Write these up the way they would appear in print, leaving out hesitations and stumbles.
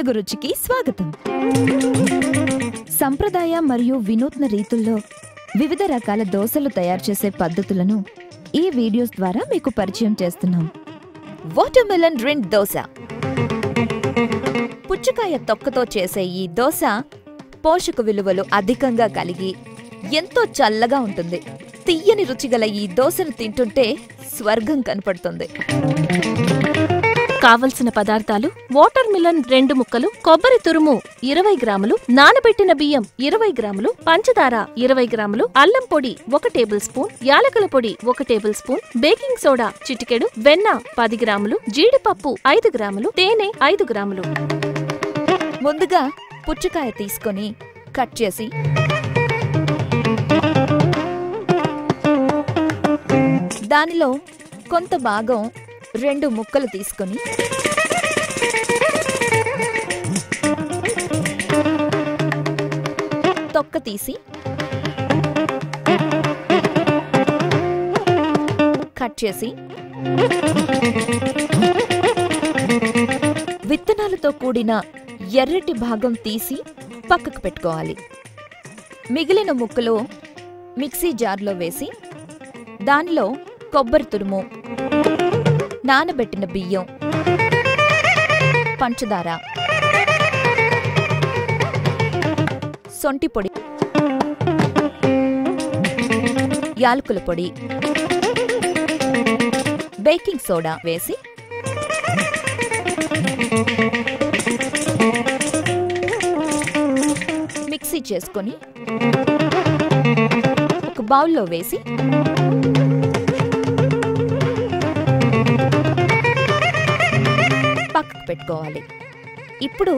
తెలుగు రుచికి స్వాగతం. సంప్రదాయ మరియు వినూత్న రీతుల్లో వివిధ రకాల దోసలు తయారు చేసే పద్ధతులను ఈ వీడియోస్ ద్వారా మీకు పరిచయం చేస్తున్నాం. వాటర్మెలన్ రిండ్ దోస. పుచ్చకాయ తొక్కతో చేసే ఈ దోస పోషక విలువలు అధికంగా కలిగి ఎంతో చల్లగా ఉంటుంది. తియ్యని రుచిగల ఈ దోసను తింటుంటే స్వర్గం కనపడుతుంది. కావలసిన పదార్థాలు: వాటర్ మిలన్ 2 ముక్కలు, కొబ్బరి తురుము 20 గ్రాములు, నానబెట్టిన బియ్యం 20 గ్రాములు, పంచదార 20 గ్రాములు, అల్లం పొడి 1 టేబుల్ స్పూన్, యాలకుల పొడి 1 టేబుల్ స్పూన్, బేకింగ్ సోడా చిటికెడు, వెన్న 10 గ్రాములు, జీడిపప్పు 5 గ్రాములు, తేనె 5 గ్రాములు. ముందుగా పుచ్చకాయ తీసుకొని కట్ చేసి దానిలో కొంత భాగం 2 ముక్కలు తీసుకొని తొక్క తీసి కట్ చేసి విత్తనాలతో కూడిన ఎర్రటి భాగం తీసి పక్కకు పెట్టుకోవాలి. మిగిలిన ముక్కలు మిక్సీ జార్లో వేసి దానిలో కొబ్బరి తురుము, నానబెట్టిన బియ్యం, పంచదార, సొంటి పొడి, యాలకుల పొడి, బేకింగ్ సోడా వేసి మిక్సీ చేసుకొని ఒక బౌల్లో వేసి పక్కకు పెట్టుకోవాలి. ఇప్పుడు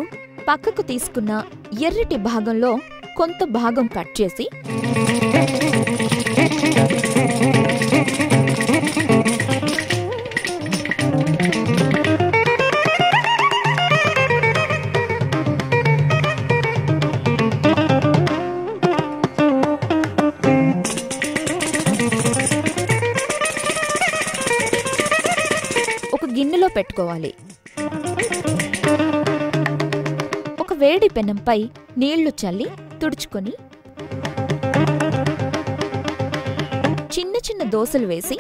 పక్కకు తీసుకున్న ఎర్రటి భాగంలో కొంత భాగం కట్ చేసి ఒక గిన్నెలో పెట్టుకోవాలి. ఒక వేడి పెనంపై నీళ్లు చల్లి తుడుచుకొని చిన్న చిన్న దోసలు వేసి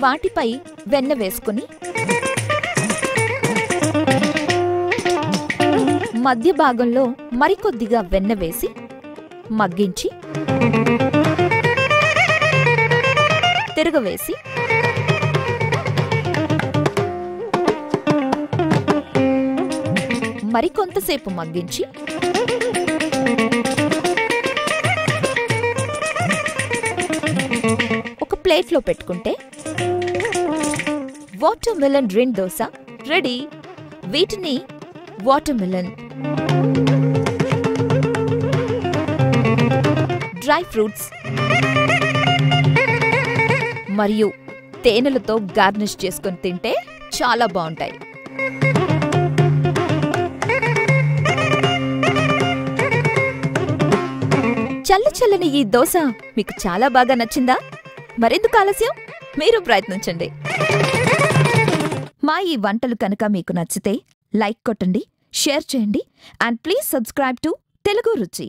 వాటిపై వెన్న వేసుకొని మధ్య భాగంలో మరికొద్దిగా వెన్న వేసి మగ్గించి తిరగవేసి మరికొంతసేపు మగ్గించి ఒక ప్లేట్లో పెట్టుకుంటే వాటర్మెలన్ రిండ్ దోస రెడీ. వీటిని వాటర్మెలన్, డ్రై ఫ్రూట్స్ మరియు తేనెలతో గార్నిష్ చేసుకొని తింటే చాలా బాగుంటాయి. చల్లని ఈ దోస మీకు చాలా బాగా నచ్చిందా? మరెందుకు ఆలస్యం, మీరు ప్రయత్నించండి. మా ఈ వంటలు కనుక మీకు నచ్చితే లైక్ కొట్టండి, షేర్ చేయండి and please subscribe to Telugu రుచి.